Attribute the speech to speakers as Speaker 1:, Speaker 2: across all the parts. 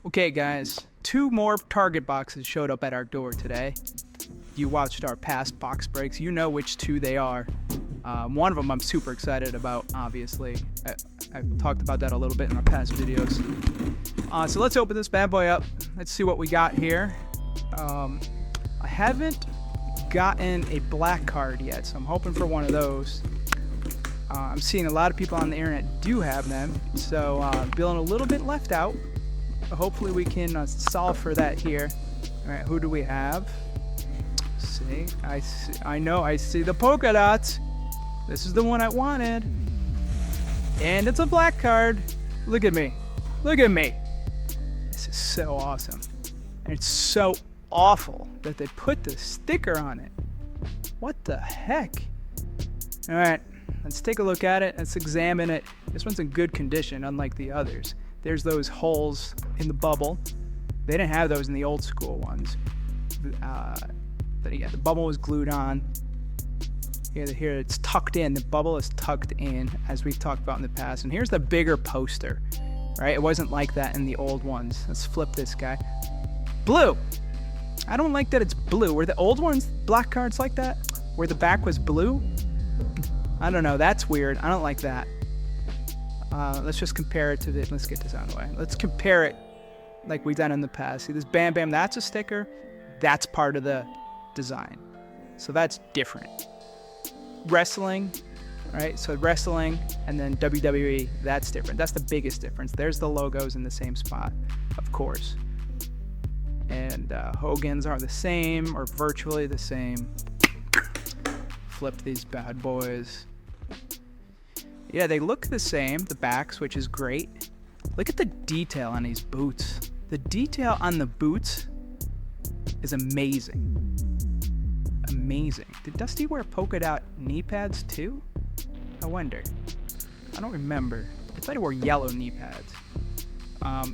Speaker 1: Okay, guys, 2 more Target boxes showed up at our door today. You watched our past box breaks. You know which 2 they are. One of them I'm super excited about, obviously. I've talked about that a little bit in our past videos. So let's open this bad boy up. Let's see what we got here. I haven't gotten a black card yet, so I'm hoping for one of those. I'm seeing a lot of people on the internet do have them, so feeling a little bit left out. Hopefully we can solve for that here. All right, who do we have? See, I see the polka dots. This is the one I wanted, and it's a black card. Look at me, look at me. This is so awesome, and it's so awful that they put the sticker on it. What the heck? All right, let's take a look at it. Let's examine it. This one's in good condition, unlike the others. There's those holes in the bubble. They didn't have those in the old school ones. The bubble was glued on. Here it's tucked in. The bubble is tucked in, as we've talked about in the past. And here's the bigger poster, right? It wasn't like that in the old ones. Let's flip this guy. Blue. I don't like that it's blue. Were the old ones black cards like that, where the back was blue? I don't know. That's weird. I don't like that. Let's just compare it to the... Let's get this out of the way. Let's compare it like we've done in the past. See this Bam Bam? That's a sticker. That's part of the design. So that's different. Wrestling, right? So wrestling and then WWE, that's different. That's the biggest difference. There's the logos in the same spot, of course. And Hogan's are the same or virtually the same. Flip these bad boys. Yeah, they look the same, the backs, which is great. Look at the detail on these boots. The detail on the boots is amazing. Amazing. Did Dusty wear polka dot knee pads too? I wonder. I don't remember. I thought he wore yellow knee pads.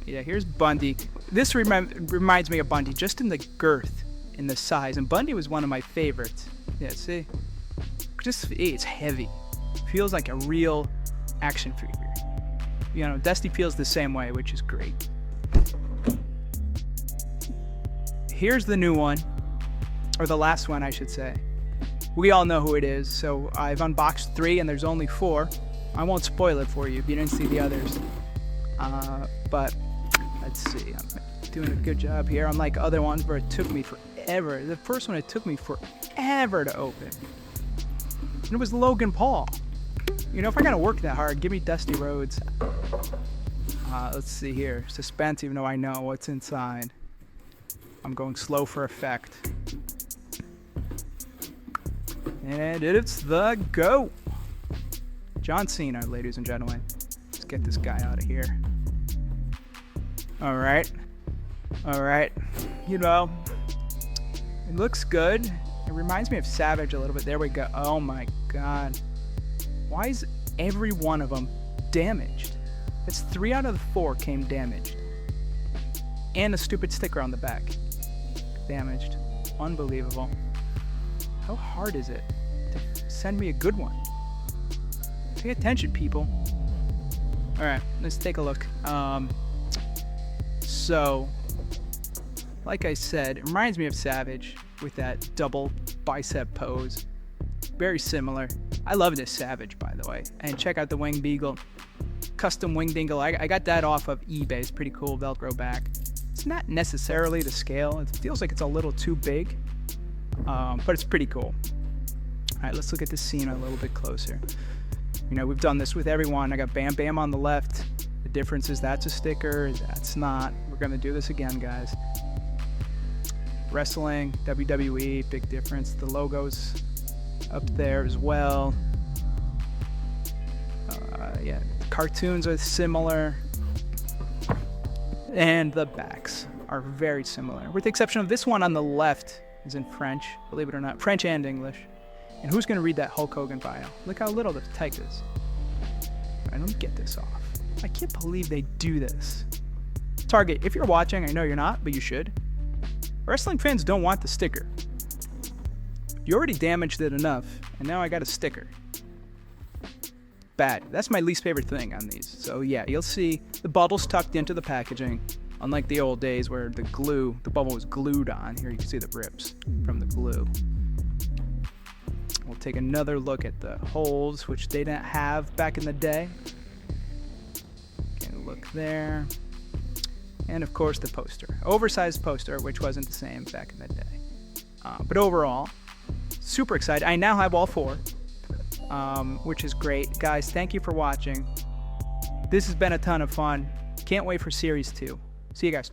Speaker 1: Yeah, here's Bundy. This reminds me of Bundy, just in the girth, in the size. And Bundy was one of my favorites. Yeah, see? It's heavy. Feels like a real action figure. You know, Dusty feels the same way, which is great. Here's the new one, or the last one, I should say. We all know who it is, so I've unboxed 3 and there's only 4. I won't spoil it for you if you didn't see the others. But let's see, I'm doing a good job here, unlike other ones where it took me forever. The first one, it took me forever to open. And it was Logan Paul. You know, if I gotta work that hard, give me Dusty Rhodes. Let's see here. Suspense, even though I know what's inside. I'm going slow for effect. And it's the GOAT. John Cena, ladies and gentlemen. Let's get this guy out of here. Alright. You know, it looks good. It reminds me of Savage a little bit. There we go. Oh my god. Why is every one of them damaged? It's 3 out of the 4 came damaged. And a stupid sticker on the back. Damaged. Unbelievable. How hard is it to send me a good one? Pay attention, people. Alright, let's take a look. So, like I said, it reminds me of Savage with that double bicep pose. Very similar. I love this Savage, by the way. And check out the Wing Beagle. Custom Wing Dingle. I got that off of eBay. It's pretty cool. Velcro back. It's not necessarily to scale. It feels like it's a little too big. But it's pretty cool. Alright, let's look at the scene a little bit closer. You know, we've done this with everyone. I got Bam Bam on the left. The difference is that's a sticker, that's not. We're going to do this again, guys. Wrestling, WWE, big difference. The logo's up there as well. Yeah, cartoons are similar. And the backs are very similar. With the exception of this one on the left is in French, believe it or not. French and English. And who's going to read that Hulk Hogan bio? Look how little the type is. Alright, let me get this off. I can't believe they do this. Target, if you're watching, I know you're not, but you should. Wrestling fans don't want the sticker. You already damaged it enough, and now I got a sticker. Bad. That's my least favorite thing on these. So yeah, you'll see the bottle's tucked into the packaging. Unlike the old days where the bubble was glued on. Here you can see the rips from the glue. We'll take another look at the holes, which they didn't have back in the day. Okay, look there. And of course the poster. Oversized poster, which wasn't the same back in the day. But overall, super excited. I now have all 4, which is great. Guys, thank you for watching. This has been a ton of fun. Can't wait for Series 2. See you guys.